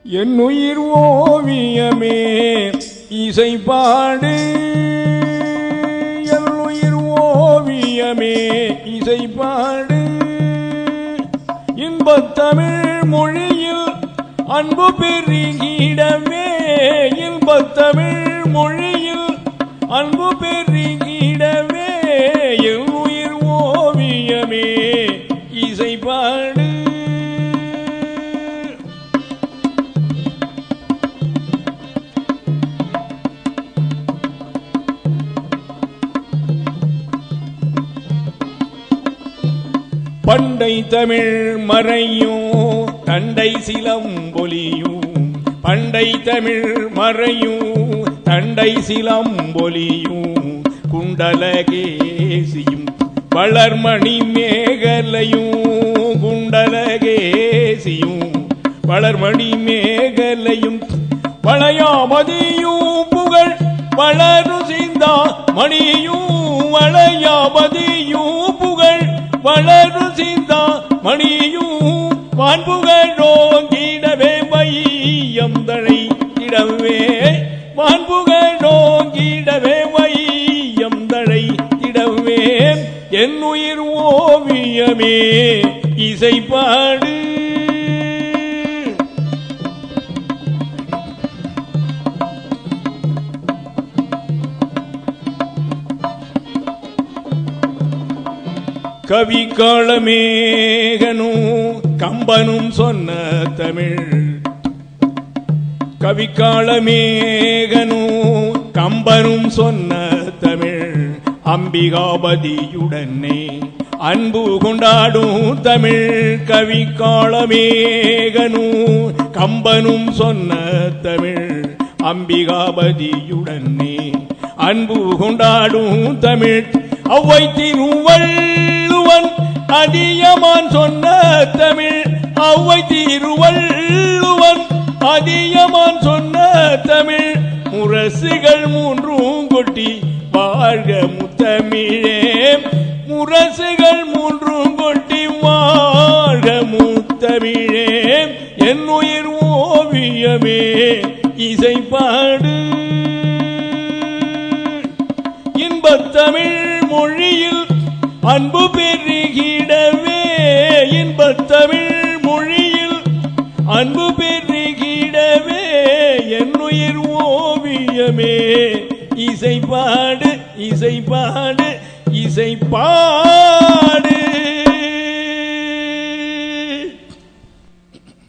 என்னுயிர் ஓவியமே இசைப்பாடு, என்னுயிர் ஓவியமே இசைப்பாடு. இன்பத்தமிழ் மொழியில் அன்பு பெருகிடவே, இன்பத்தமிழ் மொழியில் அன்பு பெருகிடவே, என்னுயிர் ஓவியமே இசைப்பாடு. பண்டை தமிழ் மறையும் தண்டை சிலம்பொலியும், பண்டை தமிழ் மறையும் தண்டை சிலம்பொலியும், குண்டலகேசியும் வளர்மணி மேகலையும், குண்டலகேசியும் வளர்மணி மேகலையும், வளையாமதியும் புகழ் வளரு சிந்தா மணியும், வளையாமதியும் புகழ் வளரு சிந்தா மணியும், வான்புகழோங்கிடவே வையம் தழை இடவே, வான்புகழோங்கிடவே வையம் தழை இடவே, என்னுயிர் ஓவியமே இசைப்பாடு. கவி காளமேகனும் கம்பனும் சொன்ன தமிழ், கவி காளமேகனும் கம்பனும் சொன்ன தமிழ், அம்பிகாபதியுடனே அன்பு கொண்டாடும் தமிழ், கவி காளமேகனும் கம்பனும் சொன்ன தமிழ், அம்பிகாபதியுடனே அன்பு கொண்டாடும் தமிழ், அவ்வை திருவள்ளுவன் அதியமான் சொன்ன தமிழ், அவ்வை திருவள்ளுவன் அதியமான் சொன்ன தமிழ், முரசுகள் மூன்றும் கொட்டி வாழ்க முத்தமிழே, முரசுகள் மூன்றும் கொட்டி வாழ்க முத்தமிழே, என்னுயிர் ஓவியமே இசைப்பாடு. இன்பத்தமிழ் மொழியில் அன்பு பெருகிடவே, இன்பத்தமிழ் மொழியில் அன்பு பெருகிடவே, என்னுயிர் ஓவியமே இசைப்பாடு, இசைப்பாடு, இசைப்பாடு.